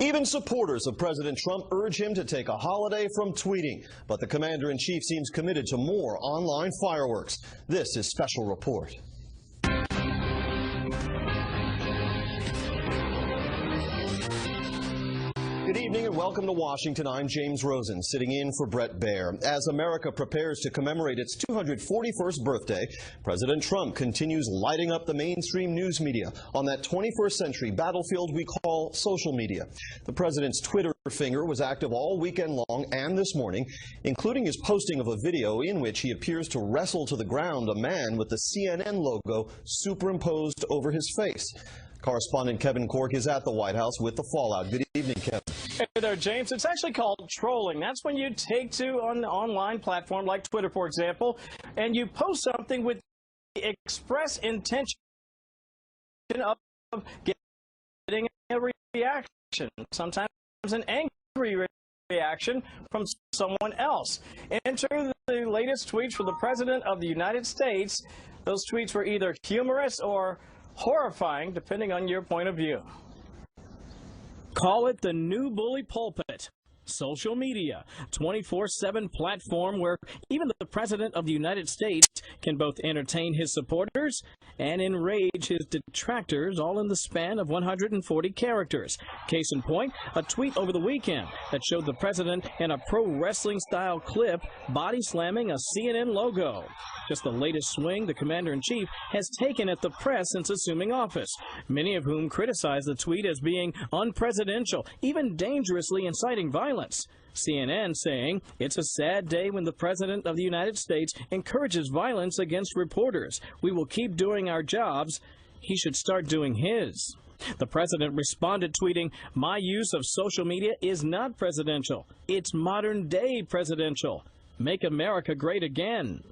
Even supporters of President Trump urge him to take a holiday from tweeting. But the commander-in-chief seems committed to more online fireworks. This is Special Report. Good evening and welcome to Washington. I'm James Rosen, sitting in for Bret Baier. As America prepares to commemorate its 241st birthday, President Trump continues lighting up the mainstream news media on that 21st century battlefield we call social media. The president's Twitter finger was active all weekend long and this morning, including his posting of a video in which he appears to wrestle to the ground a man with the CNN logo superimposed over his face. Correspondent Kevin Cork is at the White House with the fallout. Good evening, Kevin. Hey there, James. It's actually called trolling. That's when you take to an online platform like Twitter, for example, and you post something with the express intention of getting a reaction, sometimes an angry reaction from someone else. Enter the latest tweets from the President of the United States. Those tweets were either humorous or horrifying, depending on your point of view. Call it the new bully pulpit. Social media, 24/7 platform where even the President of the United States can both entertain his supporters and enrage his detractors, all in the span of 140 characters. Case in point, a tweet over the weekend that showed the President in a pro wrestling style clip body slamming a CNN logo. Just the latest swing the commander-in-chief has taken at the press since assuming office, many of whom criticize the tweet as being unpresidential, even dangerously inciting violence. CNN saying it's a sad day when the President of the United States encourages violence against reporters. We will keep doing our jobs. He should start doing his. The president responded tweeting, "My use of social media is not presidential. It's modern-day presidential. Make America great again."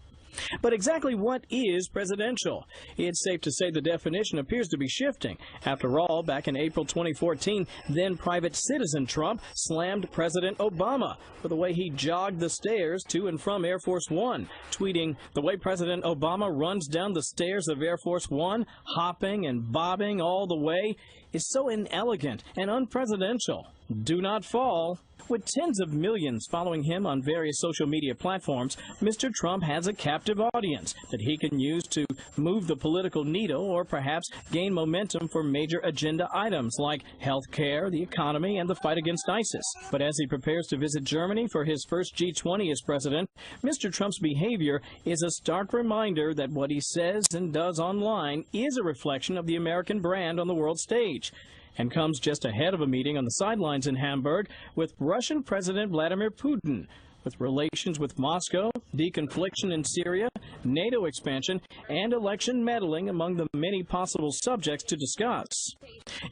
But exactly what is presidential? It's safe to say the definition appears to be shifting. After all, back in April 2014, then private citizen Trump slammed President Obama for the way he jogged the stairs to and from Air Force One, tweeting, "The way President Obama runs down the stairs of Air Force One, hopping and bobbing all the way, is so inelegant and unpresidential. Do not fall." With tens of millions following him on various social media platforms, Mr. Trump has a captive audience that he can use to move the political needle or perhaps gain momentum for major agenda items like health care, the economy, and the fight against ISIS. But as he prepares to visit Germany for his first G20 as president, Mr. Trump's behavior is a stark reminder that what he says and does online is a reflection of the American brand on the world stage, and comes just ahead of a meeting on the sidelines in Hamburg with Russian President Vladimir Putin, with relations with Moscow, deconfliction in Syria, NATO expansion, and election meddling among the many possible subjects to discuss.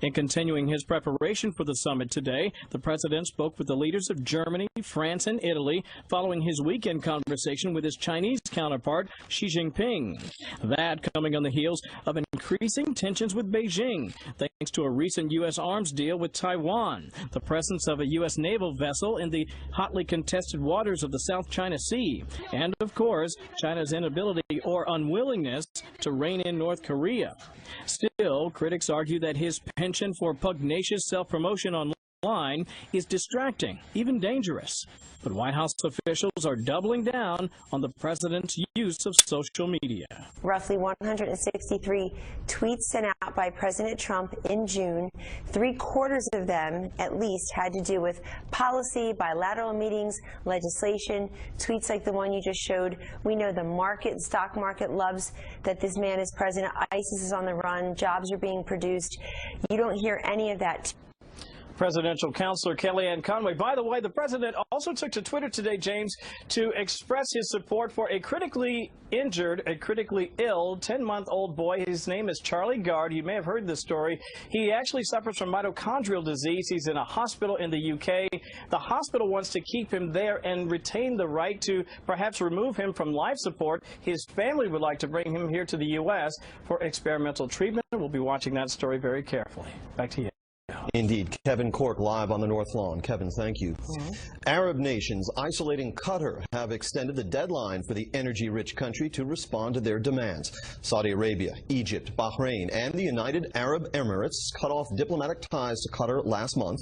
In continuing his preparation for the summit today, the president spoke with the leaders of Germany, France, and Italy following his weekend conversation with his Chinese counterpart, Xi Jinping. That coming on the heels of increasing tensions with Beijing, thanks to a recent U.S. arms deal with Taiwan, the presence of a U.S. naval vessel in the hotly contested waters of the South China Sea, and, of course, China's inability or unwillingness to rein in North Korea. Still, critics argue that his penchant for pugnacious self-promotion online is distracting, even dangerous. But White House officials are doubling down on the president's use of social media. Roughly 163 tweets sent out by President Trump in June. 3/4 of them, at least, had to do with policy, bilateral meetings, legislation, tweets like the one you just showed. We know the stock market loves that this man is president. ISIS is on the run. Jobs are being produced. You don't hear any of that. Presidential counselor Kellyanne Conway. By the way, the president also took to Twitter today, James, to express his support for a critically injured, a critically ill 10-month-old boy. His name is Charlie Gard. You may have heard this story. He actually suffers from mitochondrial disease. He's in a hospital in the UK. The hospital wants to keep him there and retain the right to perhaps remove him from life support. His family would like to bring him here to the U.S. for experimental treatment. We'll be watching that story very carefully. Back to you. Indeed. Kevin Cork live on the North Lawn. Kevin, thank you. Arab nations isolating Qatar have extended the deadline for the energy-rich country to respond to their demands. Saudi Arabia, Egypt, Bahrain, and the United Arab Emirates cut off diplomatic ties to Qatar last month.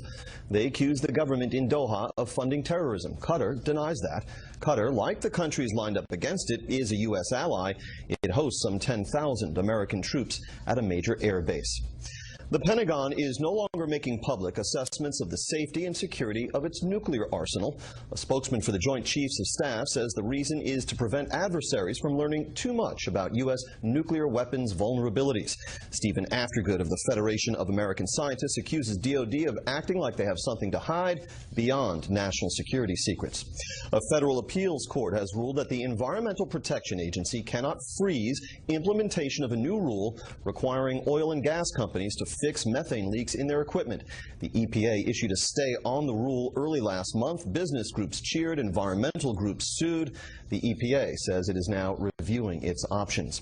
They accused the government in Doha of funding terrorism. Qatar denies that. Qatar, like the countries lined up against it, is a U.S. ally. It hosts some 10,000 American troops at a major air base. The Pentagon is no longer making public assessments of the safety and security of its nuclear arsenal. A spokesman for the Joint Chiefs of Staff says the reason is to prevent adversaries from learning too much about U.S. nuclear weapons vulnerabilities. Stephen Aftergood of the Federation of American Scientists accuses DoD of acting like they have something to hide beyond national security secrets. A federal appeals court has ruled that the Environmental Protection Agency cannot freeze implementation of a new rule requiring oil and gas companies to fix methane leaks in their equipment. The EPA issued a stay on the rule early last month. Business groups cheered, environmental groups sued. The EPA says it is now reviewing its options.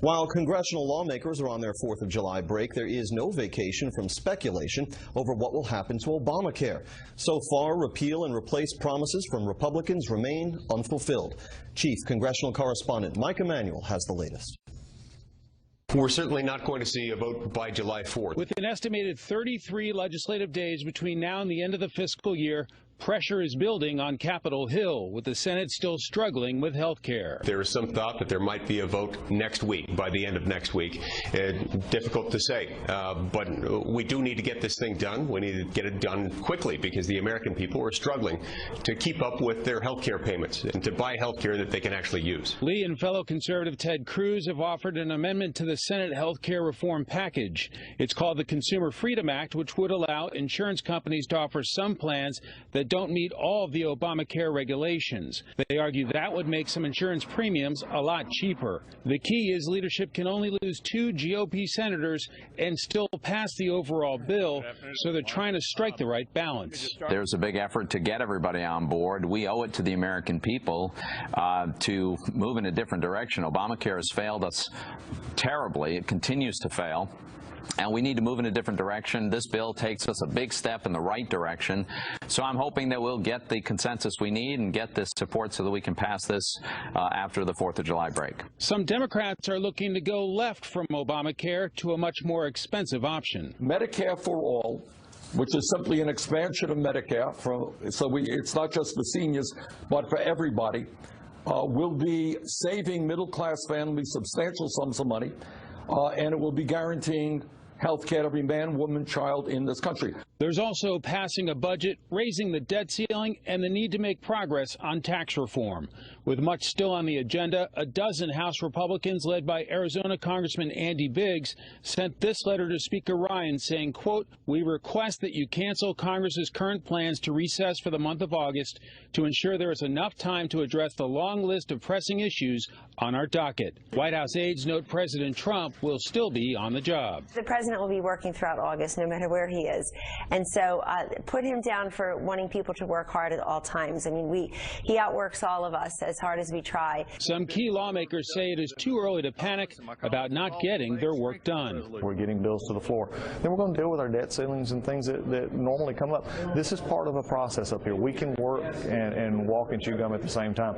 While congressional lawmakers are on their 4th of July break, there is no vacation from speculation over what will happen to Obamacare. So far, repeal and replace promises from Republicans remain unfulfilled. Chief Congressional Correspondent Mike Emanuel has the latest. We're certainly not going to see a vote by July 4th. With an estimated 33 legislative days between now and the end of the fiscal year, pressure is building on Capitol Hill, with the Senate still struggling with health care. There is some thought that there might be a vote next week, by the end of next week. Difficult to say, but we do need to get this thing done. We need to get it done quickly because the American people are struggling to keep up with their health care payments and to buy health care that they can actually use. Lee and fellow conservative Ted Cruz have offered an amendment to the Senate health care reform package. It's called the Consumer Freedom Act, which would allow insurance companies to offer some plans that don't meet all of the Obamacare regulations. They argue that would make some insurance premiums a lot cheaper. The key is leadership can only lose 2 GOP senators and still pass the overall bill, so they're trying to strike the right balance. There's a big effort to get everybody on board. We owe it to the American people to move in a different direction. Obamacare has failed us terribly. It continues to fail. And we need to move in a different direction. This bill takes us a big step in the right direction. So I'm hoping that we'll get the consensus we need and get this support so that we can pass this after the 4th of July break. Some Democrats are looking to go left from Obamacare to a much more expensive option. Medicare for all, which is simply an expansion of Medicare, it's not just for seniors, but for everybody, will be saving middle-class families substantial sums of money, and it will be guaranteeing health care to every man, woman, child in this country. There's also passing a budget, raising the debt ceiling, and the need to make progress on tax reform. With much still on the agenda, a dozen House Republicans, led by Arizona Congressman Andy Biggs, sent this letter to Speaker Ryan saying, quote, "We request that you cancel Congress's current plans to recess for the month of August to ensure there is enough time to address the long list of pressing issues on our docket." White House aides note President Trump will still be on the job. The president will be working throughout August, no matter where he is. And so put him down for wanting people to work hard at all times. I mean, he outworks all of us as hard as we try. Some key lawmakers say it is too early to panic about not getting their work done. We're getting bills to the floor. Then we're going to deal with our debt ceilings and things that normally come up. This is part of a process up here. We can work and walk and chew gum at the same time.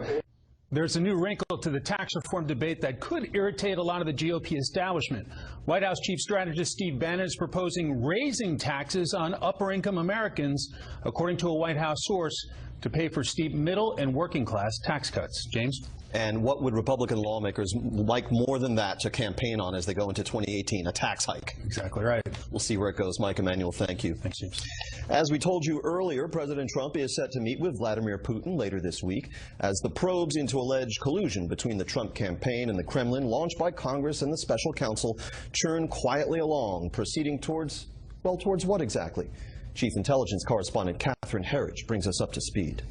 There's a new wrinkle to the tax reform debate that could irritate a lot of the GOP establishment. White House Chief Strategist Steve Bannon is proposing raising taxes on upper-income Americans, according to a White House source, to pay for steep middle and working class tax cuts. James? And what would Republican lawmakers like more than that to campaign on as they go into 2018? A tax hike. Exactly right. We'll see where it goes. Mike Emanuel, thank you. Thanks, James. As we told you earlier, President Trump is set to meet with Vladimir Putin later this week as the probes into alleged collusion between the Trump campaign and the Kremlin, launched by Congress and the special counsel, churn quietly along, proceeding towards what exactly? Chief Intelligence Correspondent Catherine Herridge brings us up to speed.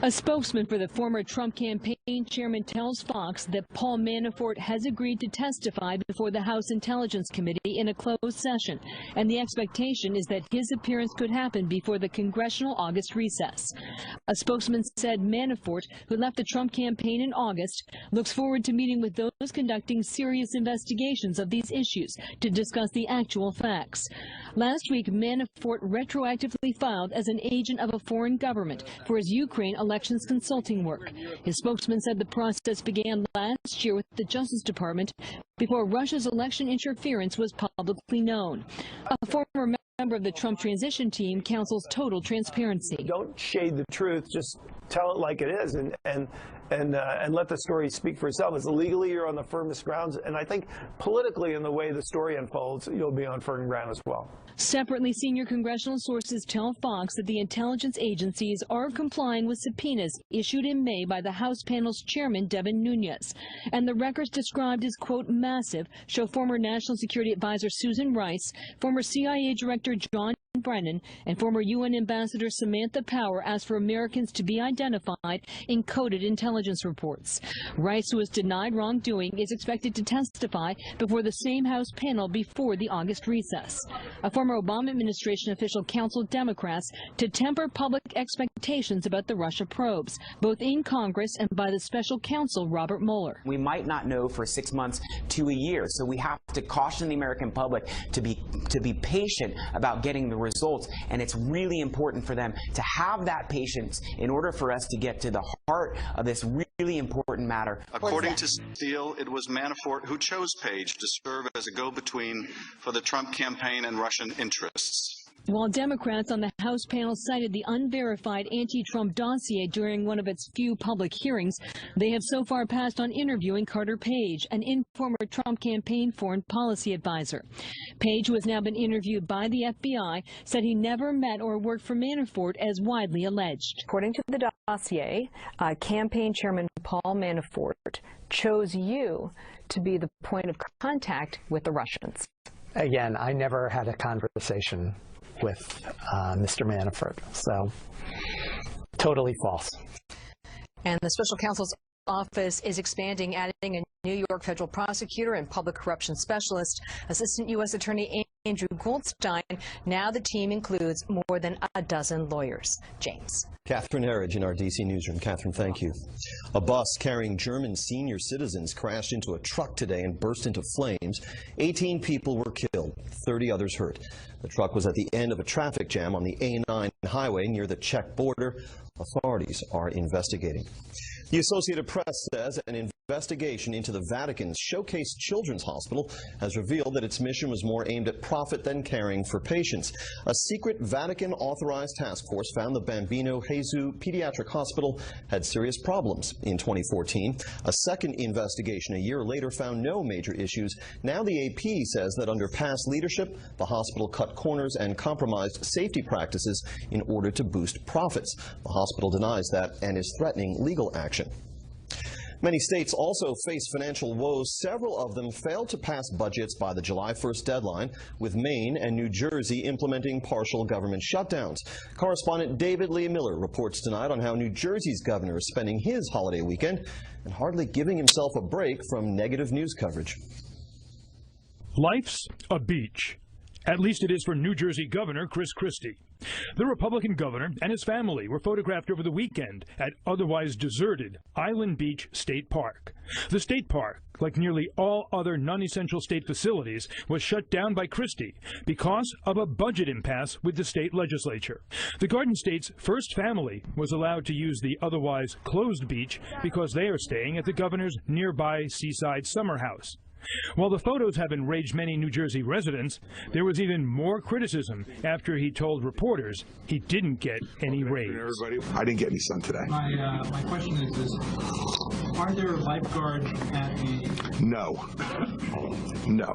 A spokesman for the former Trump campaign chairman tells Fox that Paul Manafort has agreed to testify before the House Intelligence Committee in a closed session, and the expectation is that his appearance could happen before the congressional August recess. A spokesman said Manafort, who left the Trump campaign in August, looks forward to meeting with those conducting serious investigations of these issues to discuss the actual facts. Last week, Manafort retroactively filed as an agent of a foreign government for his Ukraine elections consulting work. His spokesman said the process began last year with the Justice Department before Russia's election interference was publicly known. A former member of the Trump transition team counsels total transparency. Don't shade the truth, just tell it like it is and let the story speak for itself. As legally, you're on the firmest grounds, and I think politically, in the way the story unfolds, you'll be on firm ground as well. Separately, senior congressional sources tell Fox that the intelligence agencies are complying with subpoenas issued in May by the House panel's chairman, Devin Nunes. And the records described as, quote, massive, show former National Security Advisor Susan Rice, former CIA Director John Brennan, and former UN Ambassador Samantha Power asked for Americans to be identified in coded intelligence reports. Rice, who was denied wrongdoing, is expected to testify before the same House panel before the August recess. A former Obama administration official counseled Democrats to temper public expectations about the Russia probes, both in Congress and by the special counsel Robert Mueller. We might not know for 6 months to a year, so we have to caution the American public to be patient about getting the results, and it's really important for them to have that patience in order for us to get to the heart of this really important matter. According to Steele, it was Manafort who chose Page to serve as a go-between for the Trump campaign and Russian interests. While Democrats on the House panel cited the unverified anti-Trump dossier during one of its few public hearings, they have so far passed on interviewing Carter Page, an informer Trump campaign foreign policy advisor. Page, who has now been interviewed by the FBI, said he never met or worked for Manafort as widely alleged. According to the dossier, campaign chairman Paul Manafort chose you to be the point of contact with the Russians. Again, I never had a conversation with Mr. Manafort, so totally false. And the special counsel's office is expanding, adding a New York federal prosecutor and public corruption specialist, Assistant U.S. Attorney Andrew Goldstein. Now the team includes more than a dozen lawyers. James. Catherine Herridge in our D.C. newsroom. Catherine, thank you. A bus carrying German senior citizens crashed into a truck today and burst into flames. 18 people were killed, 30 others hurt. The truck was at the end of a traffic jam on the A9 highway near the Czech border. Authorities are investigating. The Associated Press says an investigation into the Vatican's Showcase Children's Hospital has revealed that its mission was more aimed at profit than caring for patients. A secret Vatican-authorized task force found the Bambino Gesù Pediatric Hospital had serious problems in 2014. A second investigation a year later found no major issues. Now the AP says that under past leadership, the hospital cut corners and compromised safety practices in order to boost profits. The hospital denies that and is threatening legal action. Many states also face financial woes. Several of them failed to pass budgets by the July 1st deadline, with Maine and New Jersey implementing partial government shutdowns. Correspondent David Lee Miller reports tonight on how New Jersey's governor is spending his holiday weekend and hardly giving himself a break from negative news coverage. Life's a beach. At least it is for New Jersey Governor Chris Christie. The Republican governor and his family were photographed over the weekend at otherwise deserted Island Beach State Park. The state park, like nearly all other non-essential state facilities, was shut down by Christie because of a budget impasse with the state legislature. The Garden State's first family was allowed to use the otherwise closed beach because they are staying at the governor's nearby seaside summer house. While the photos have enraged many New Jersey residents, there was even more criticism after he told reporters he didn't get any raise. I didn't get any sun today. My question is this: are there lifeguards at the? No,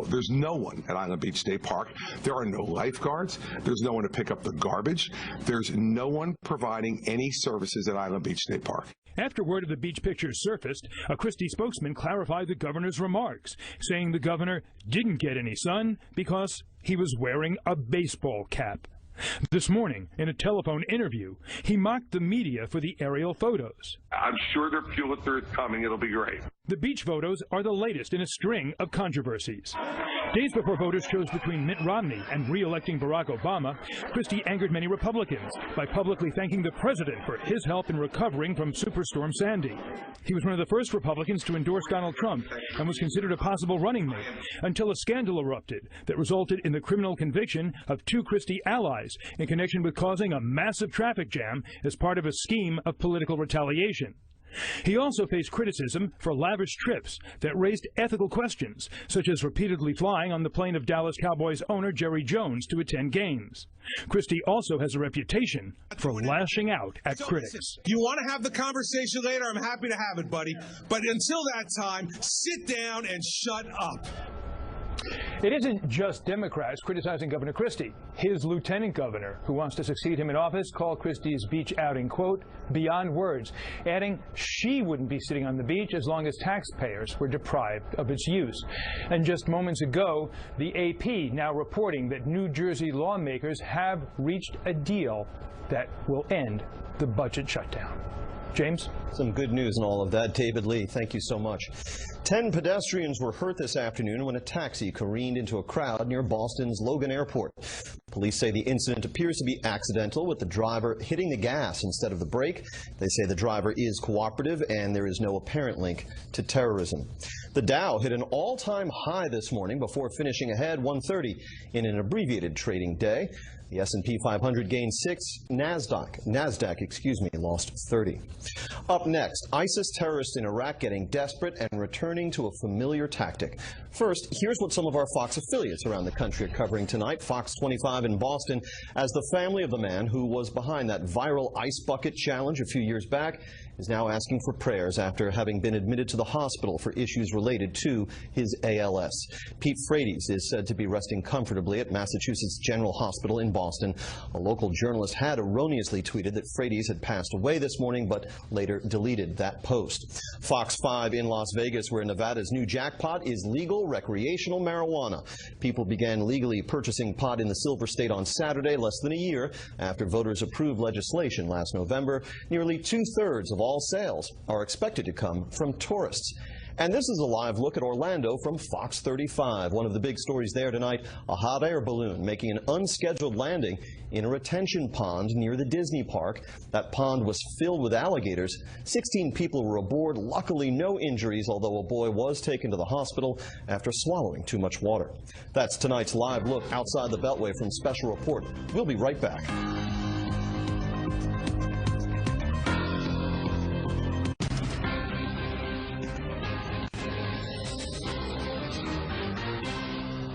there's no one at Island Beach State Park. There are no lifeguards. There's no one to pick up the garbage. There's no one providing any services at Island Beach State Park. After word of the beach pictures surfaced, a Christie spokesman clarified the governor's remarks, saying the governor didn't get any sun because he was wearing a baseball cap. This morning, in a telephone interview, he mocked the media for the aerial photos. I'm sure their Pulitzer is coming. It'll be great. The beach photos are the latest in a string of controversies. Days before voters chose between Mitt Romney and re-electing Barack Obama, Christie angered many Republicans by publicly thanking the president for his help in recovering from Superstorm Sandy. He was one of the first Republicans to endorse Donald Trump and was considered a possible running mate until a scandal erupted that resulted in the criminal conviction of two Christie allies in connection with causing a massive traffic jam as part of a scheme of political retaliation. He also faced criticism for lavish trips that raised ethical questions, such as repeatedly flying on the plane of Dallas Cowboys owner Jerry Jones to attend games. Christie also has a reputation for lashing out at critics. You want to have the conversation later? I'm happy to have it, buddy. But until that time, sit down and shut up. It isn't just Democrats criticizing Governor Christie. His lieutenant governor, who wants to succeed him in office, called Christie's beach outing, quote, beyond words, adding she wouldn't be sitting on the beach as long as taxpayers were deprived of its use. And just moments ago, the AP now reporting that New Jersey lawmakers have reached a deal that will end the budget shutdown. James? Some good news in all of that. David Lee, thank you so much. 10 pedestrians were hurt this afternoon when a taxi careened into a crowd near Boston's Logan Airport. Police say the incident appears to be accidental, with the driver hitting the gas instead of the brake. They say the driver is cooperative and there is no apparent link to terrorism. The Dow hit an all-time high this morning before finishing ahead 130 in an abbreviated trading day. The S&P 500 gained 6, NASDAQ, lost 30. Up next, ISIS terrorists in Iraq getting desperate and returning to a familiar tactic. First, here's what some of our Fox affiliates around the country are covering tonight. Fox 25 in Boston, as the family of the man who was behind that viral ice bucket challenge a few years back is now asking for prayers after having been admitted to the hospital for issues related to his ALS. Pete Frates is said to be resting comfortably at Massachusetts General Hospital in Boston. A local journalist had erroneously tweeted that Frates had passed away this morning, but later deleted that post. Fox 5 in Las Vegas, where Nevada's new jackpot is legal recreational marijuana. People began legally purchasing pot in the Silver State on Saturday, less than a year after voters approved legislation last November. Nearly two-thirds of all sales are expected to come from tourists. And this is a live look at Orlando from Fox 35. One of the big stories there tonight, a hot air balloon making an unscheduled landing in a retention pond near the Disney park. That pond was filled with alligators. 16 people were aboard. Luckily, no injuries, although a boy was taken to the hospital after swallowing too much water. That's tonight's live look outside the Beltway from Special Report. We'll be right back.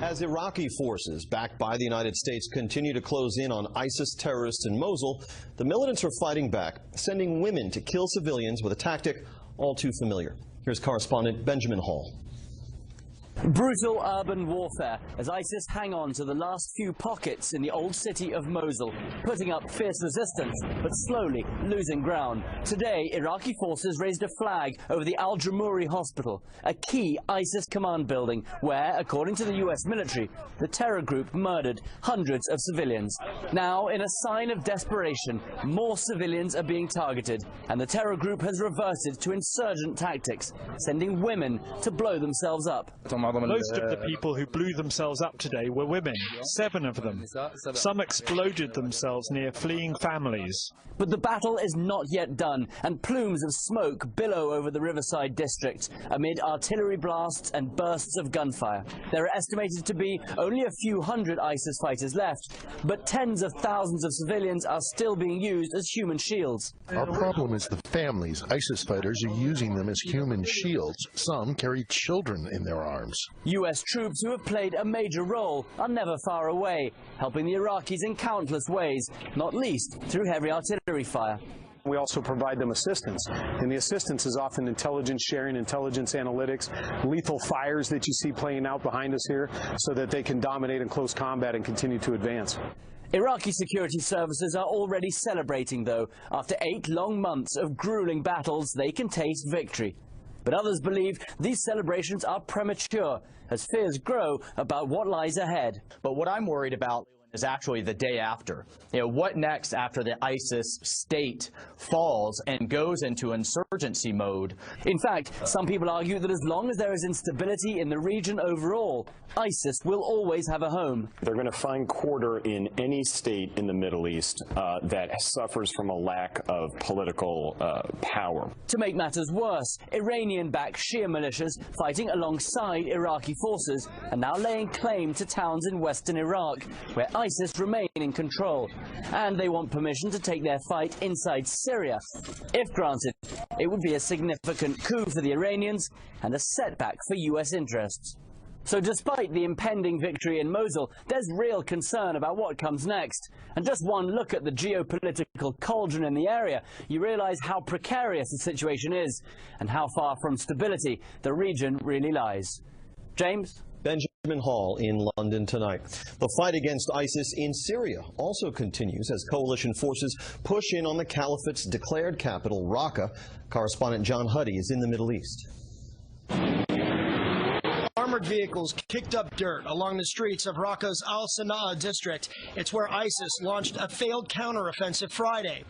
As Iraqi forces, backed by the United States, continue to close in on ISIS terrorists in Mosul, the militants are fighting back, sending women to kill civilians with a tactic all too familiar. Here's correspondent Benjamin Hall. Brutal urban warfare as ISIS hang on to the last few pockets in the old city of Mosul, putting up fierce resistance, but slowly losing ground. Today, Iraqi forces raised a flag over the Al-Jamuri hospital, a key ISIS command building where, according to the US military, the terror group murdered hundreds of civilians. Now, in a sign of desperation, more civilians are being targeted, and the terror group has reverted to insurgent tactics, sending women to blow themselves up. Most of the people who blew themselves up today were women, 7 of them. Some exploded themselves near fleeing families. But the battle is not yet done, and plumes of smoke billow over the Riverside district amid artillery blasts and bursts of gunfire. There are estimated to be only a few hundred ISIS fighters left, but tens of thousands of civilians are still being used as human shields. Our problem is the families. ISIS fighters are using them as human shields. Some carry children in their arms. US troops who have played a major role are never far away, helping the Iraqis in countless ways, not least through heavy artillery fire. We also provide them assistance, and the assistance is often intelligence sharing, intelligence analytics, lethal fires that you see playing out behind us here, so that they can dominate in close combat and continue to advance. Iraqi security services are already celebrating, though. After 8 long months of grueling battles, they can taste victory. But others believe these celebrations are premature as fears grow about what lies ahead. But what I'm worried about is actually the day after. What next after the ISIS state falls and goes into insurgency mode? In fact, some people argue that as long as there is instability in the region overall, ISIS will always have a home. They're going to find quarter in any state in the Middle East that suffers from a lack of political power. To make matters worse, Iranian-backed Shia militias fighting alongside Iraqi forces are now laying claim to towns in western Iraq, where ISIS remain in control. And they want permission to take their fight inside Syria. If granted, it would be a significant coup for the Iranians and a setback for U.S. interests. So despite the impending victory in Mosul, there's real concern about what comes next. And just one look at the geopolitical cauldron in the area, you realize how precarious the situation is and how far from stability the region really lies. James? Benjamin Hall in London tonight. The fight against ISIS in Syria also continues as coalition forces push in on the caliphate's declared capital, Raqqa. Correspondent John Huddy is in the Middle East. Armored vehicles kicked up dirt along the streets of Raqqa's Al-Sana'a district. It's where ISIS launched a failed counteroffensive Friday.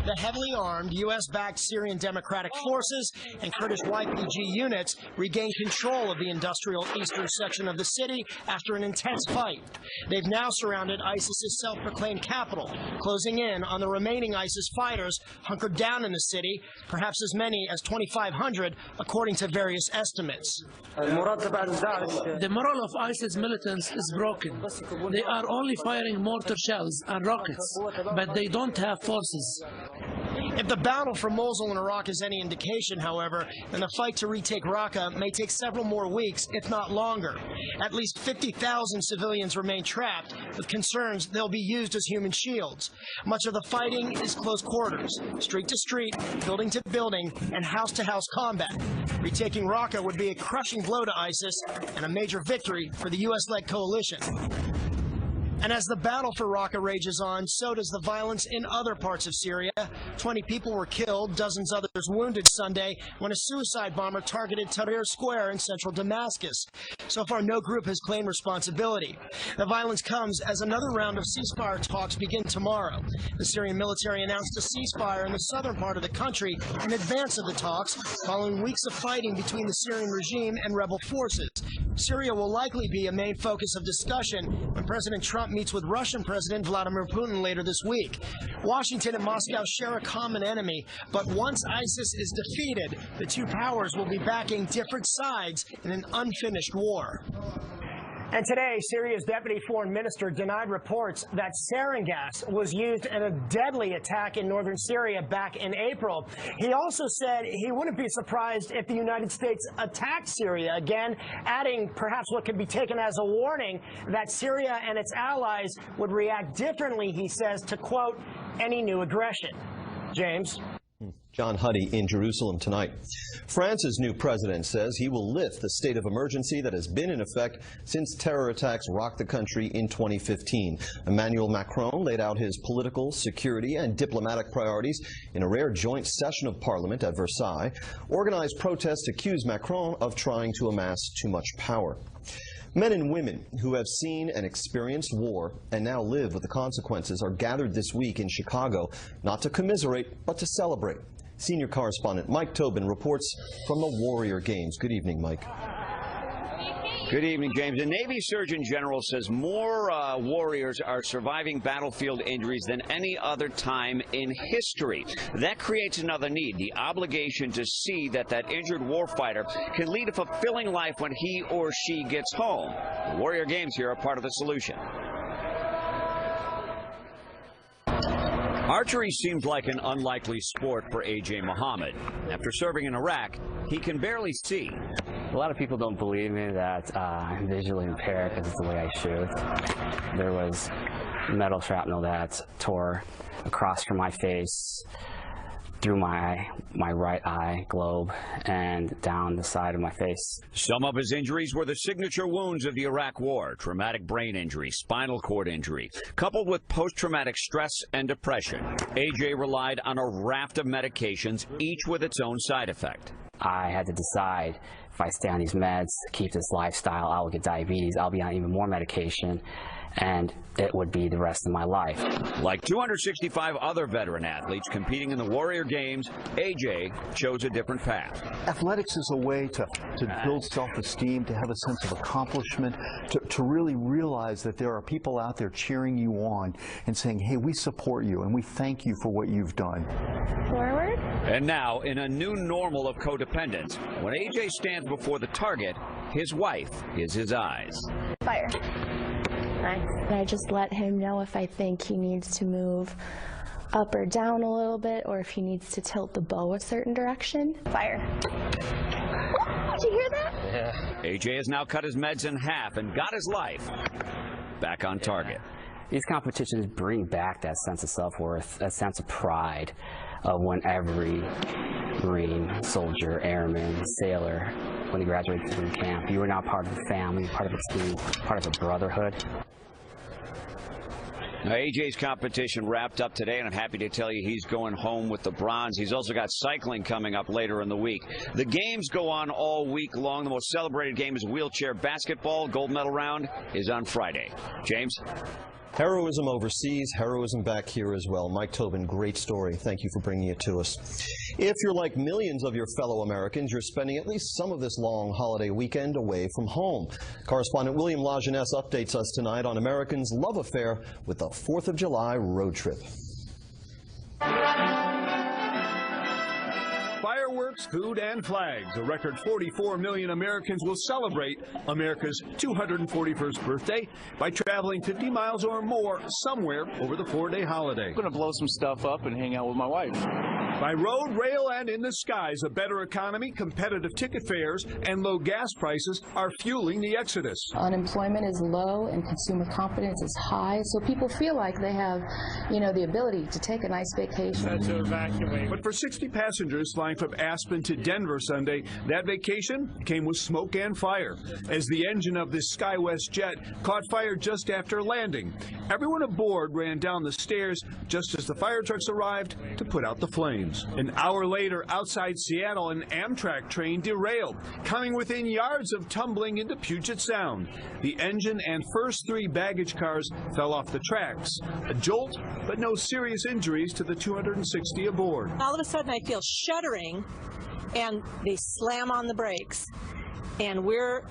The heavily armed U.S.-backed Syrian Democratic Forces and Kurdish YPG units regained control of the industrial eastern section of the city after an intense fight. They've now surrounded ISIS's self-proclaimed capital, closing in on the remaining ISIS fighters hunkered down in the city, perhaps as many as 2,500, according to various estimates. The morale of ISIS militants is broken. They are only firing mortar shells and rockets, but they don't have forces. If the battle for Mosul and Iraq is any indication, however, then the fight to retake Raqqa may take several more weeks, if not longer. At least 50,000 civilians remain trapped, with concerns they'll be used as human shields. Much of the fighting is close quarters, street to street, building to building, and house to house combat. Retaking Raqqa would be a crushing blow to ISIS and a major victory for the U.S.-led coalition. And as the battle for Raqqa rages on, so does the violence in other parts of Syria. 20 people were killed, dozens others wounded Sunday when a suicide bomber targeted Tahrir Square in central Damascus. So far, no group has claimed responsibility. The violence comes as another round of ceasefire talks begin tomorrow. The Syrian military announced a ceasefire in the southern part of the country in advance of the talks, following weeks of fighting between the Syrian regime and rebel forces. Syria will likely be a main focus of discussion when President Trump meets with Russian President Vladimir Putin later this week. Washington and Moscow share a common enemy, but once ISIS is defeated, the two powers will be backing different sides in an unfinished war. And today, Syria's deputy foreign minister denied reports that sarin gas was used in a deadly attack in northern Syria back in April. He also said he wouldn't be surprised if the United States attacked Syria again, adding perhaps what could be taken as a warning that Syria and its allies would react differently, he says, to, quote, any new aggression. James? John Huddy in Jerusalem tonight. France's new president says he will lift the state of emergency that has been in effect since terror attacks rocked the country in 2015. Emmanuel Macron laid out his political, security, and diplomatic priorities in a rare joint session of parliament at Versailles. Organized protests accuse Macron of trying to amass too much power. Men and women who have seen and experienced war and now live with the consequences are gathered this week in Chicago, not to commiserate, but to celebrate. Senior correspondent Mike Tobin reports from the Warrior Games. Good evening, Mike. Good evening, James. The Navy Surgeon General says more warriors are surviving battlefield injuries than any other time in history. That creates another need, the obligation to see that injured warfighter can lead a fulfilling life when he or she gets home. The Warrior Games here are part of the solution. Archery seems like an unlikely sport for A.J. Muhammad. After serving in Iraq, he can barely see. A lot of people don't believe me that I'm visually impaired because it's the way I shoot. There was metal shrapnel that tore across from my face, through my right eye globe, and down the side of my face. Some of his injuries were the signature wounds of the Iraq War: traumatic brain injury, spinal cord injury, coupled with post-traumatic stress and depression. A.J. relied on a raft of medications, each with its own side effect. I had to decide if I stay on these meds, keep this lifestyle, I will get diabetes, I'll be on even more medication, and it would be the rest of my life. Like 265 other veteran athletes competing in the Warrior Games, AJ chose a different path. Athletics is a way to build self-esteem, to have a sense of accomplishment, to really realize that there are people out there cheering you on and saying, hey, we support you and we thank you for what you've done. Forward. And now, in a new normal of codependence, when AJ stands before the target, his wife is his eyes. Fire. Nice. I just let him know if I think he needs to move up or down a little bit, or if he needs to tilt the bow a certain direction. Fire. Did you hear that? Yeah. AJ has now cut his meds in half and got his life back on target. These competitions bring back that sense of self-worth, that sense of pride of when every Marine, soldier, airman, sailor, when he graduated from camp, you were now part of a family, part of a team, part of a brotherhood. Now, AJ's competition wrapped up today, and I'm happy to tell you he's going home with the bronze. He's also got cycling coming up later in the week. The games go on all week long. The most celebrated game is wheelchair basketball. Gold medal round is on Friday. James? Heroism overseas, heroism back here as well. Mike Tobin, great story. Thank you for bringing it to us. If you're like millions of your fellow Americans, you're spending at least some of this long holiday weekend away from home. Correspondent William Lajeunesse updates us tonight on Americans' love affair with the 4th of July road trip. Fireworks, food, and flags. A record 44 million Americans will celebrate America's 241st birthday by traveling 50 miles or more somewhere over the 4-day holiday. I'm going to blow some stuff up and hang out with my wife. By road, rail, and in the skies, a better economy, competitive ticket fares, and low gas prices are fueling the exodus. Unemployment is low and consumer confidence is high, so people feel like they have, the ability to take a nice vacation. To evacuate. But for 60 passengers flying from Aspen to Denver Sunday, that vacation came with smoke and fire, as the engine of this SkyWest jet caught fire just after landing. Everyone aboard ran down the stairs just as the fire trucks arrived to put out the flames. An hour later, outside Seattle, an Amtrak train derailed, coming within yards of tumbling into Puget Sound. The engine and first 3 baggage cars fell off the tracks. A jolt, but no serious injuries to the 260 aboard. All of a sudden, I feel shuddering, and they slam on the brakes, and we're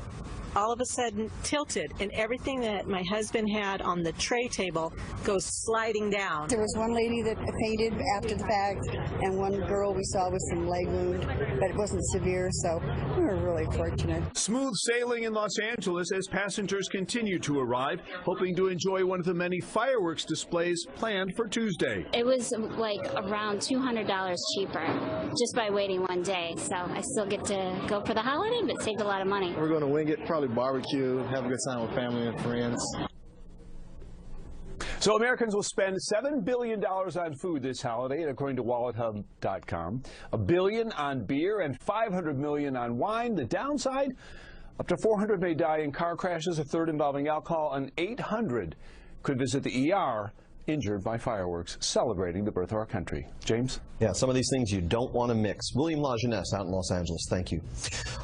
all of a sudden tilted, and everything that my husband had on the tray table goes sliding down. There was one lady that fainted after the fact, and one girl we saw with some leg wound, but it wasn't severe, so we were really fortunate. Smooth sailing in Los Angeles as passengers continue to arrive, hoping to enjoy one of the many fireworks displays planned for Tuesday. It was like around $200 cheaper just by waiting one day, so I still get to go for the holiday, but saved a lot of money. We're going to wing it, probably barbecue, have a good time with family and friends. So Americans will spend $7 billion on food this holiday, according to WalletHub.com. $1 billion on beer and $500 million on wine. The downside, up to 400 may die in car crashes, a third involving alcohol, and 800 could visit the ER injured by fireworks, celebrating the birth of our country. James? Yeah, some of these things you don't want to mix. William Lajeunesse out in Los Angeles. Thank you.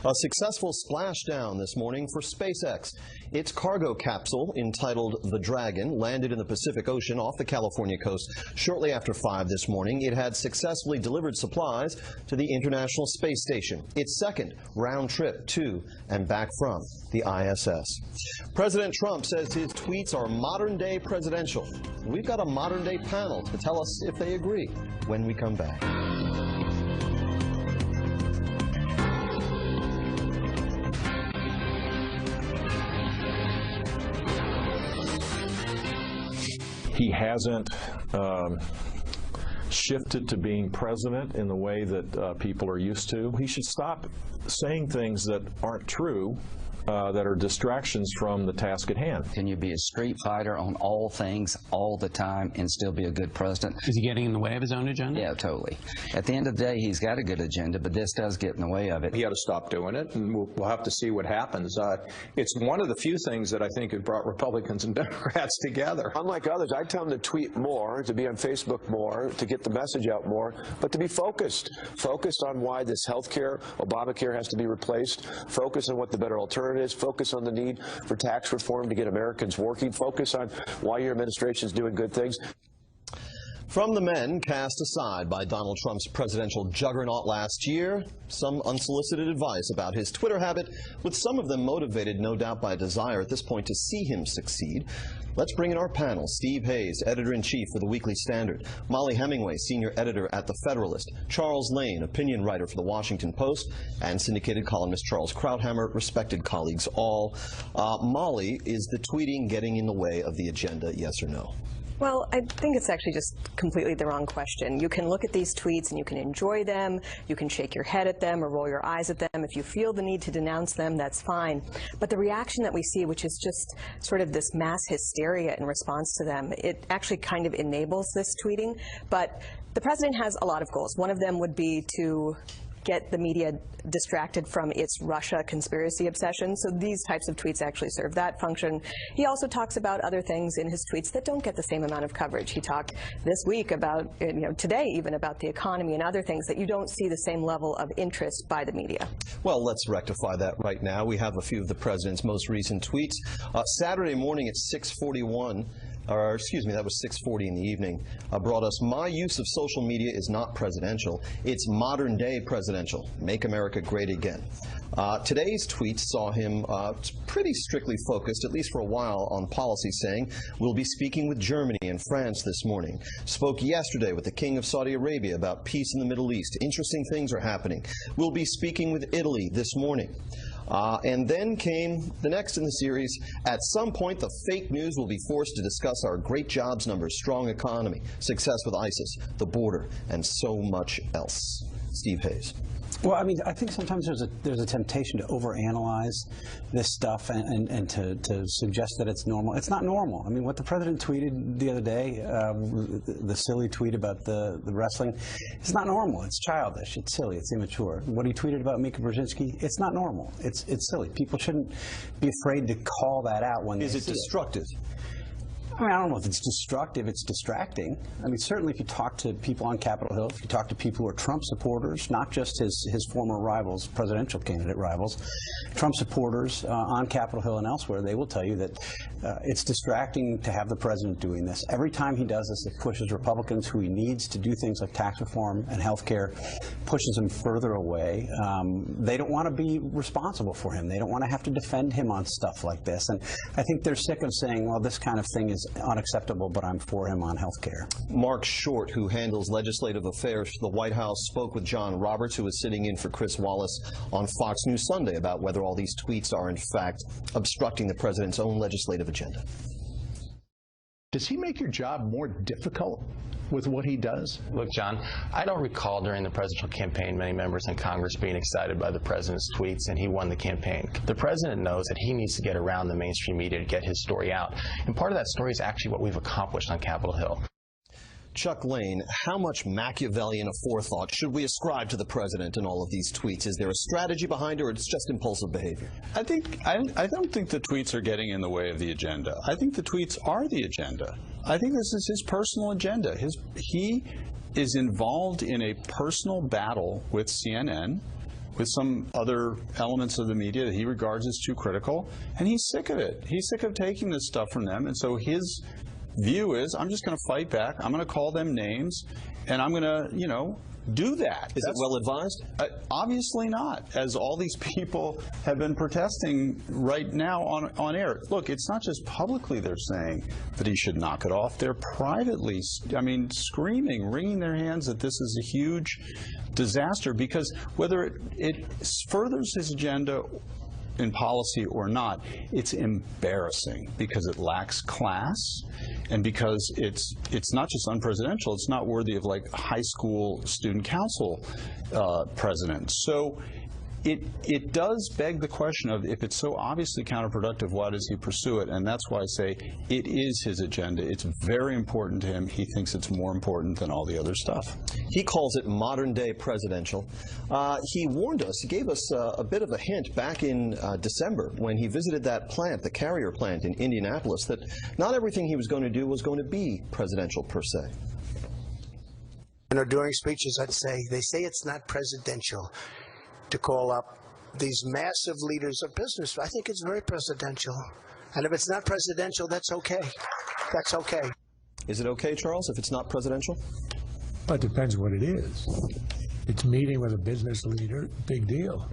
A successful splashdown this morning for SpaceX. Its cargo capsule, entitled The Dragon, landed in the Pacific Ocean off the California coast shortly after 5 this morning. It had successfully delivered supplies to the International Space Station, its second round trip to and back from the ISS. President Trump says his tweets are modern-day presidential. We've got a modern-day panel to tell us if they agree when we come back. He hasn't shifted to being president in the way that people are used to. He should stop saying things that aren't true that are distractions from the task at hand. Can you be a street fighter on all things all the time and still be a good president? Is he getting in the way of his own agenda? Yeah, totally. At the end of the day, he's got a good agenda, but this does get in the way of it. He ought to stop doing it, and we'll have to see what happens. It's one of the few things that I think have brought Republicans and Democrats together. Unlike others, I tell them to tweet more, to be on Facebook more, to get the message out more, but to be focused on why this health care, Obamacare has to be replaced, focus on what the better alternative is, focus on the need for tax reform to get Americans working, focus on why your administration is doing good things. From the men cast aside by Donald Trump's presidential juggernaut last year, some unsolicited advice about his Twitter habit, with some of them motivated no doubt by a desire at this point to see him succeed. Let's bring in our panel. Steve Hayes, editor-in-chief for the Weekly Standard; Molly Hemingway, senior editor at The Federalist; Charles Lane, opinion writer for The Washington Post; and syndicated columnist Charles Krauthammer, respected colleagues all. Molly, is the tweeting getting in the way of the agenda, yes or no? Well, I think it's actually just completely the wrong question. You can look at these tweets and you can enjoy them, you can shake your head at them or roll your eyes at them. If you feel the need to denounce them, that's fine. But the reaction that we see, which is just sort of this mass hysteria in response to them, it actually kind of enables this tweeting. But the president has a lot of goals. One of them would be to get the media distracted from its Russia conspiracy obsession. So these types of tweets actually serve that function. He also talks about other things in his tweets that don't get the same amount of coverage. He talked this week about, today even, about the economy and other things that you don't see the same level of interest by the media. Well, let's rectify that right now. We have a few of the president's most recent tweets. Saturday morning at 6:41. Or excuse me, that was 6:40 in the evening, brought us, "My use of social media is not presidential. It's modern day presidential. Make America great again." Today's tweets saw him pretty strictly focused, at least for a while, on policy, saying, "We'll be speaking with Germany and France this morning. Spoke yesterday with the King of Saudi Arabia about peace in the Middle East. Interesting things are happening. We'll be speaking with Italy this morning." And then came the next in the series. "At some point, the fake news will be forced to discuss our great jobs numbers, strong economy, success with ISIS, the border, and so much else." Steve Hayes. Well, I mean, I think sometimes there's a temptation to overanalyze this stuff and to suggest that it's normal. It's not normal. I mean, what the president tweeted the other day, the silly tweet about the wrestling, it's not normal. It's childish. It's silly. It's immature. What he tweeted about Mika Brzezinski, it's not normal. It's silly. People shouldn't be afraid to call that out when they see it. Is it destructive? I mean, I don't know if it's destructive, it's distracting. I mean, certainly if you talk to people on Capitol Hill, if you talk to people who are Trump supporters, not just his former rivals, presidential candidate rivals, Trump supporters on Capitol Hill and elsewhere, they will tell you that it's distracting to have the president doing this. Every time he does this, it pushes Republicans who he needs to do things like tax reform and health care, pushes them further away. They don't want to be responsible for him. They don't want to have to defend him on stuff like this. And I think they're sick of saying, well, this kind of thing is unacceptable, but I'm for him on health care. Mark Short, who handles legislative affairs for the White House, spoke with John Roberts, who is sitting in for Chris Wallace on Fox News Sunday, about whether all these tweets are in fact obstructing the president's own legislative agenda. Does he make your job more difficult with what he does? Look, John, I don't recall during the presidential campaign many members in Congress being excited by the president's tweets, and he won the campaign. The president knows that he needs to get around the mainstream media to get his story out, and part of that story is actually what we've accomplished on Capitol Hill. Chuck Lane, how much Machiavellian forethought should we ascribe to the president in all of these tweets? Is there a strategy behind it, or it's just impulsive behavior? I don't think the tweets are getting in the way of the agenda. I think the tweets are the agenda. I think this is his personal agenda. He is involved in a personal battle with CNN, with some other elements of the media that he regards as too critical, and he's sick of it. He's sick of taking this stuff from them, and so his view is, I'm just going to fight back. I'm going to call them names, and I'm going to, do that. Is it well advised? Obviously not, as all these people have been protesting right now on air. Look, it's not just publicly they're saying that he should knock it off. They're privately, screaming, wringing their hands that this is a huge disaster, because whether it furthers his agenda in policy or not, it's embarrassing because it lacks class, and because it's not just unpresidential, it's not worthy of like high school student council president. So it does beg the question of, if it's so obviously counterproductive, why does he pursue it? And that's why I say it is his agenda. It's very important to him. He thinks it's more important than all the other stuff. He calls it modern-day presidential. He warned us, he gave us a bit of a hint back in December when he visited that plant, the Carrier plant in Indianapolis, that not everything he was going to do was going to be presidential per se. During speeches, I'd say, they say it's not presidential to call up these massive leaders of business. I think it's very presidential. And if it's not presidential, that's okay. That's okay. Is it okay, Charles, if it's not presidential? Well, it depends what it is. It's meeting with a business leader, big deal.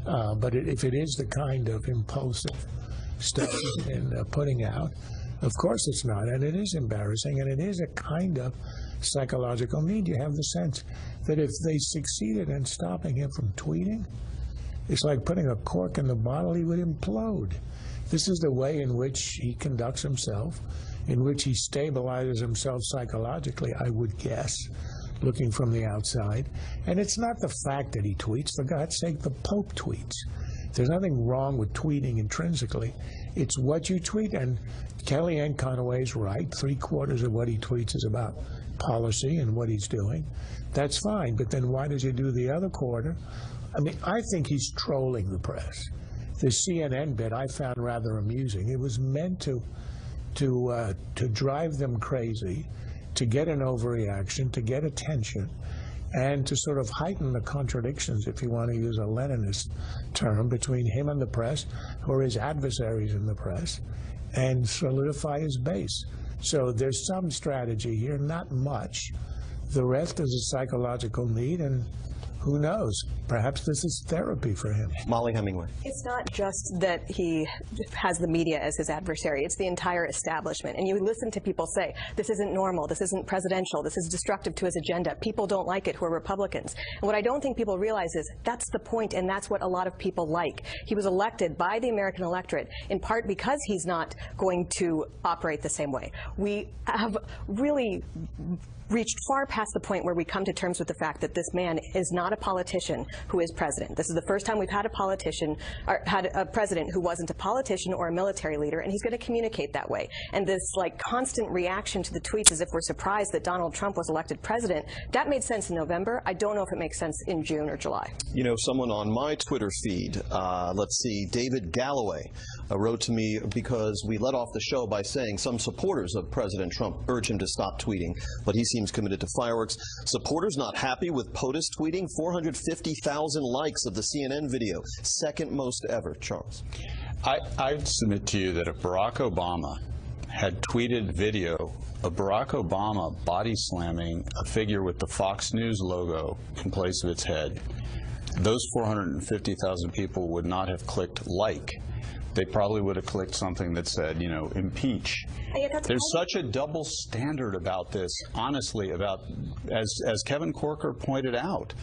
But if it is the kind of impulsive stuff he's been putting out, of course it's not. And it is embarrassing, and it is a kind of psychological need. You have the sense that if they succeeded in stopping him from tweeting, it's like putting a cork in the bottle, he would implode. This is the way in which he conducts himself, in which he stabilizes himself psychologically, I would guess, looking from the outside. And it's not the fact that he tweets. For God's sake, the Pope tweets. There's nothing wrong with tweeting intrinsically. It's what you tweet. And Kellyanne Conway's right. 3/4 of what he tweets is about policy and what he's doing. That's fine. But then why does he do the other quarter? I mean, I think he's trolling the press. The CNN bit I found rather amusing. It was meant to drive them crazy, to get an overreaction, to get attention, and to sort of heighten the contradictions, if you want to use a Leninist term, between him and the press, or his adversaries in the press, and solidify his base. So there's some strategy here, not much. The rest is a psychological need, and who knows? Perhaps this is therapy for him. Molly Hemingway. It's not just that he has the media as his adversary. It's the entire establishment. And you listen to people say, this isn't normal, this isn't presidential, this is destructive to his agenda. People don't like it who are Republicans. And what I don't think people realize is that's the point, and that's what a lot of people like. He was elected by the American electorate in part because he's not going to operate the same way. We have really reached far past the point where we come to terms with the fact that this man is not a politician who is president. This is the first time we've had a politician, or had a president who wasn't a politician or a military leader, and he's going to communicate that way. And this like constant reaction to the tweets as if we're surprised that Donald Trump was elected president, that made sense in November. I don't know if it makes sense in June or July. You know, someone on my Twitter feed, let's see, David Galloway, wrote to me because we let off the show by saying some supporters of President Trump urge him to stop tweeting, but he seems committed to fireworks. Supporters not happy with POTUS tweeting. 450,000 likes of the CNN video, second most ever. Charles. I'd submit to you that if Barack Obama had tweeted video of Barack Obama body slamming a figure with the Fox News logo in place of its head, those 450,000 people would not have clicked like. They probably would have clicked something that said, you know, impeach. There's such a double standard about this, honestly, about, as Kevin Corker pointed out,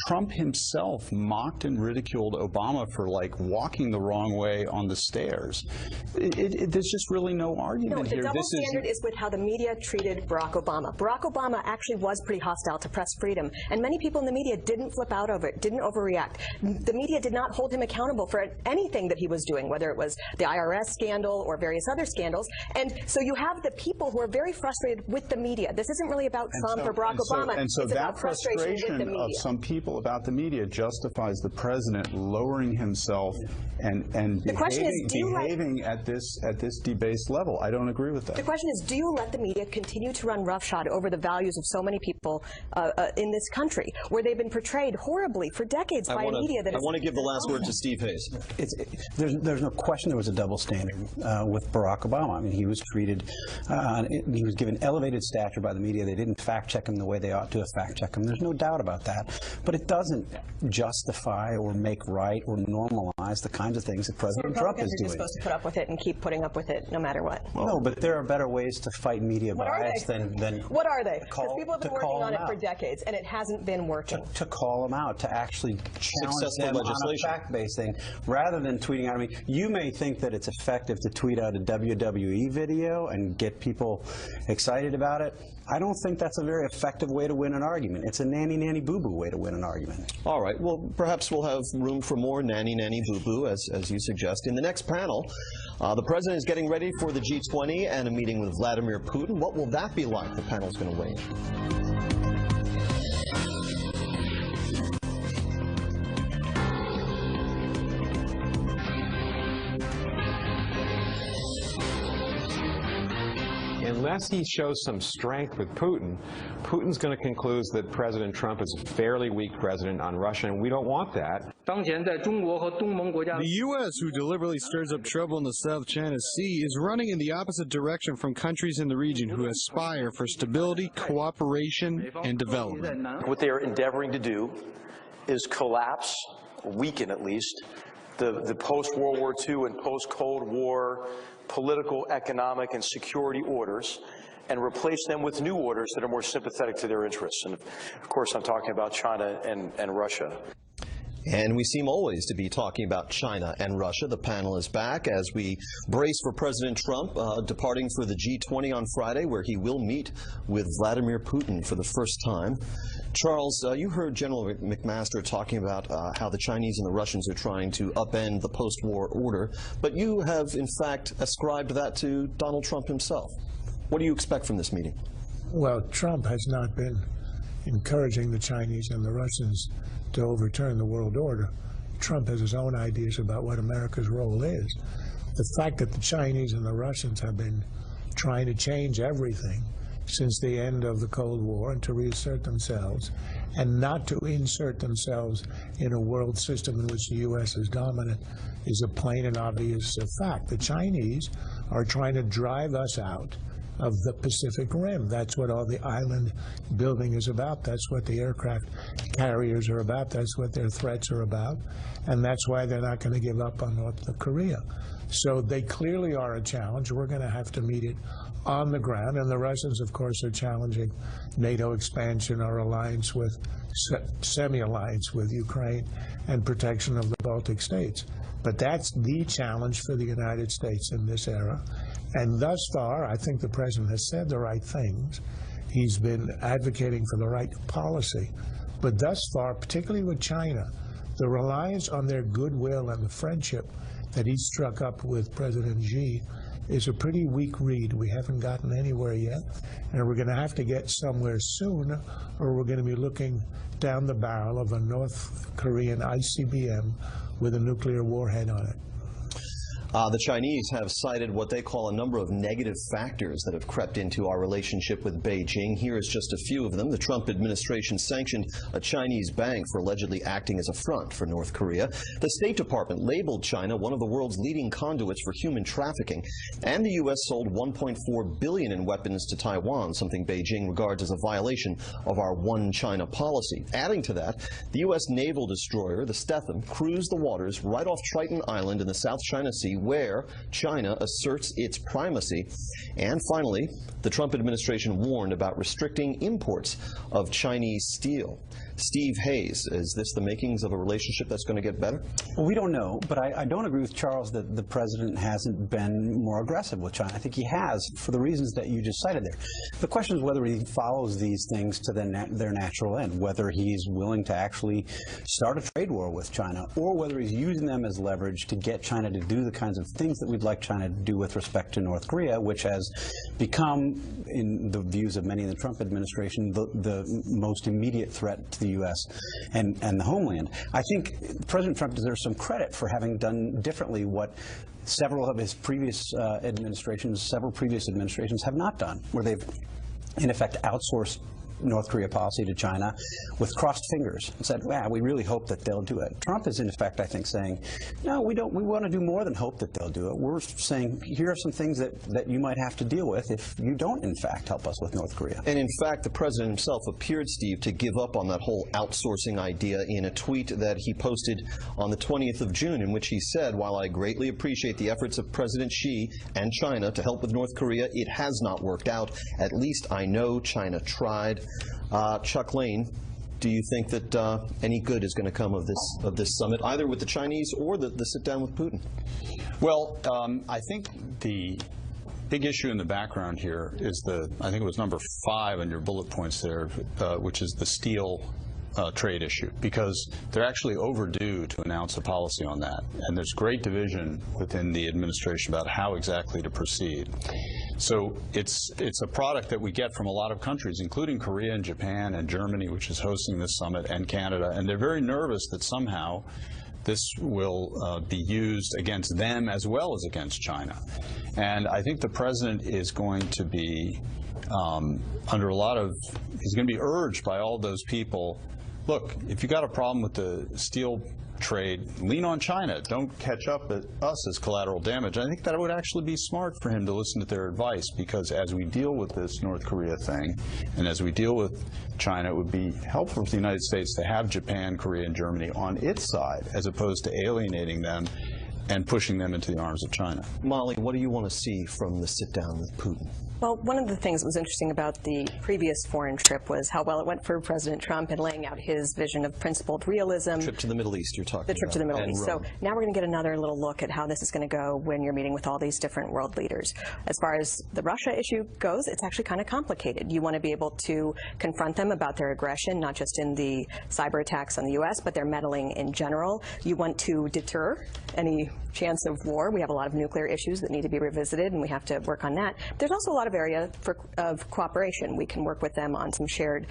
Trump himself mocked and ridiculed Obama for, like, walking the wrong way on the stairs. There's just really no argument here. The double standard is with how the media treated Barack Obama. Barack Obama actually was pretty hostile to press freedom, and many people in the media didn't flip out over it, didn't overreact. The media did not hold him accountable for anything that he was doing, whether it was the IRS scandal or various other scandals. And so you have the people who are very frustrated with the media. This isn't really about Trump or Barack Obama. And so it's that about frustration with the of some people about the media justifies the president lowering himself and behaving at this debased level. I don't agree with that. The question is, do you let the media continue to run roughshod over the values of so many people in this country, where they've been portrayed horribly for decades by a media that I want to give the last word to Steve Hayes. There's no question there was a double standard with Barack Obama. I mean, he was treated, he was given elevated stature by the media. They didn't fact-check him the way they ought to have fact-checked him. There's no doubt about that. But it doesn't justify or make right or normalize the kinds of things that President Trump is doing. You're supposed to put up with it and keep putting up with it no matter what. Well, no, but there are better ways to fight media bias than what are they? Because people have been working on it for decades, and it hasn't been working. To call them out, to actually challenge them on a fact-based thing, rather than tweeting out. I mean, you may think that it's effective to tweet out a WWE video and get people excited about it. I don't think that's a very effective way to win an argument. It's a nanny boo-boo way to win an argument. All right. Well, perhaps we'll have room for more nanny boo-boo, as you suggest. In the next panel, the president is getting ready for the G20 and a meeting with Vladimir Putin. What will that be like? The panel's going to weigh in. Unless he shows some strength with Putin, Putin's going to conclude that President Trump is a fairly weak president on Russia, and we don't want that. The U.S., who deliberately stirs up trouble in the South China Sea, is running in the opposite direction from countries in the region who aspire for stability, cooperation, and development. What they are endeavoring to do is collapse, weaken at least, the post-World War II and post-Cold War political, economic, and security orders, and replace them with new orders that are more sympathetic to their interests. And of course, I'm talking about China and Russia. And we seem always to be talking about China and Russia. The panel is back as we brace for President Trump departing for the G20 on Friday, where he will meet with Vladimir Putin for the first time. Charles, you heard General McMaster talking about how the Chinese and the Russians are trying to upend the post-war order, but you have, in fact, ascribed that to Donald Trump himself. What do you expect from this meeting? Well, Trump has not been encouraging the Chinese and the Russians to overturn the world order. Trump has his own ideas about what America's role is. The fact that the Chinese and the Russians have been trying to change everything since the end of the Cold War and to reassert themselves and not to insert themselves in a world system in which the U.S. is dominant is a plain and obvious fact. The Chinese are trying to drive us out of the Pacific Rim. That's what all the island building is about. That's what the aircraft carriers are about. That's what their threats are about. And that's why they're not going to give up on North Korea. So they clearly are a challenge. We're going to have to meet it on the ground. And the Russians, of course, are challenging NATO expansion, our alliance with, semi-alliance with Ukraine, and protection of the Baltic states. But that's the challenge for the United States in this era. And thus far, I think the president has said the right things. He's been advocating for the right policy. But thus far, particularly with China, the reliance on their goodwill and the friendship that he struck up with President Xi is a pretty weak read. We haven't gotten anywhere yet, and we're going to have to get somewhere soon, or we're going to be looking down the barrel of a North Korean ICBM with a nuclear warhead on it. The Chinese have cited what they call a number of negative factors that have crept into our relationship with Beijing. Here is just a few of them. The Trump administration sanctioned a Chinese bank for allegedly acting as a front for North Korea. The State Department labeled China one of the world's leading conduits for human trafficking. And the U.S. sold $1.4 billion in weapons to Taiwan, something Beijing regards as a violation of our One China policy. Adding to that, the U.S. naval destroyer, the Stetham, cruised the waters right off Triton Island in the South China Sea, where China asserts its primacy. And finally, the Trump administration warned about restricting imports of Chinese steel. Steve Hayes, is this the makings of a relationship that's going to get better? Well, we don't know, but I don't agree with Charles that the president hasn't been more aggressive with China. I think he has, for the reasons that you just cited there. The question is whether he follows these things to their natural end, whether he's willing to actually start a trade war with China, or whether he's using them as leverage to get China to do the kinds of things that we'd like China to do with respect to North Korea, which has become, in the views of many in the Trump administration, the most immediate threat to the U.S. and the homeland. I think President Trump deserves some credit for having done differently what several previous administrations have not done, where they've in effect outsourced North Korea policy to China with crossed fingers and said, well, we really hope that they'll do it. Trump is in effect, I think, saying, no, we don't. We want to do more than hope that they'll do it. We're saying, here are some things that you might have to deal with if you don't, in fact, help us with North Korea. And in fact, the president himself appeared, Steve, to give up on that whole outsourcing idea in a tweet that he posted on the 20th of June, in which he said, while I greatly appreciate the efforts of President Xi and China to help with North Korea, it has not worked out. At least I know China tried. Chuck Lane, do you think that any good is going to come of this summit, either with the Chinese or the sit-down with Putin? Well, I think the big issue in the background here is I think it was number 5 on your bullet points there, which is the steel trade issue, because they're actually overdue to announce a policy on that, and there's great division within the administration about how exactly to proceed. So it's a product that we get from a lot of countries, including Korea and Japan and Germany, which is hosting this summit, and Canada, and they're very nervous that somehow this will be used against them as well as against China. And I think the president is going to be under a lot of, he's going to be urged by all those people, look, if you got a problem with the steel trade, lean on China. Don't catch up at us as collateral damage. I think that it would actually be smart for him to listen to their advice, because as we deal with this North Korea thing and as we deal with China, it would be helpful for the United States to have Japan, Korea, and Germany on its side as opposed to alienating them and pushing them into the arms of China. Molly, what do you want to see from the sit-down with Putin? Well, one of the things that was interesting about the previous foreign trip was how well it went for President Trump in laying out his vision of principled realism. Trip to the Middle East you're talking about. The trip to the Middle East. So now we're going to get another little look at how this is going to go when you're meeting with all these different world leaders. As far as the Russia issue goes, it's actually kind of complicated. You want to be able to confront them about their aggression, not just in the cyber attacks on the U.S., but their meddling in general. You want to deter any chance of war. We have a lot of nuclear issues that need to be revisited, and we have to work on that. There's also a lot of area of cooperation. We can work with them on some shared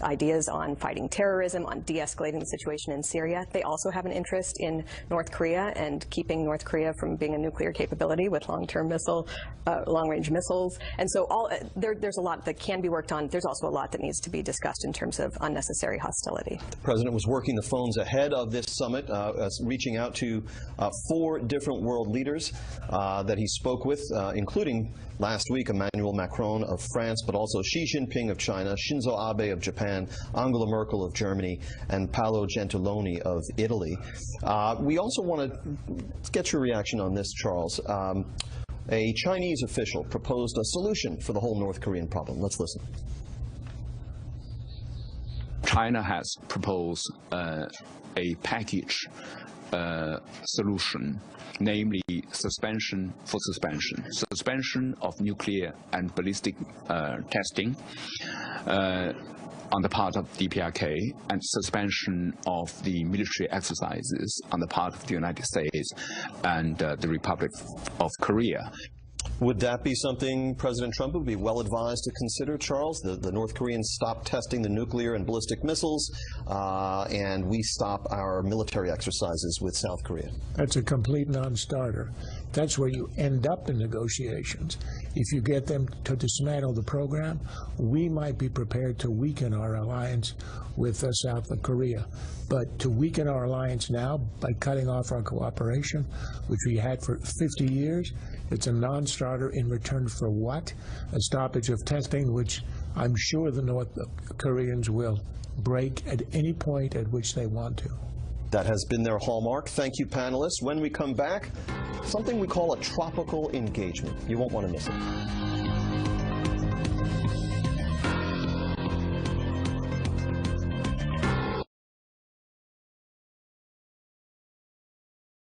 ideas on fighting terrorism, on de-escalating the situation in Syria. They also have an interest in North Korea and keeping North Korea from being a nuclear capability with long-range missiles. And so there's a lot that can be worked on. There's also a lot that needs to be discussed in terms of unnecessary hostility. The president was working the phones ahead of this summit, reaching out to 4 different world leaders that he spoke with, including last week Emmanuel Macron of France, but also Xi Jinping of China, Shinzo Abe of Japan, Angela Merkel of Germany, and Paolo Gentiloni of Italy. We also want to get your reaction on this, Charles. A Chinese official proposed a solution for the whole North Korean problem. Let's listen. China has proposed a package solution, namely suspension of nuclear and ballistic testing on the part of DPRK, and suspension of the military exercises on the part of the United States and the Republic of Korea. Would that be something President Trump would be well advised to consider, Charles? The North Koreans stop testing the nuclear and ballistic missiles, and we stop our military exercises with South Korea. That's a complete non-starter. That's where you end up in negotiations. If you get them to dismantle the program, we might be prepared to weaken our alliance with South Korea. But to weaken our alliance now by cutting off our cooperation, which we had for 50 years, it's a non-starter in return for what? A stoppage of testing, which I'm sure the North Koreans will break at any point at which they want to. That has been their hallmark. Thank you, panelists. When we come back, something we call a tropical engagement. You won't want to miss it.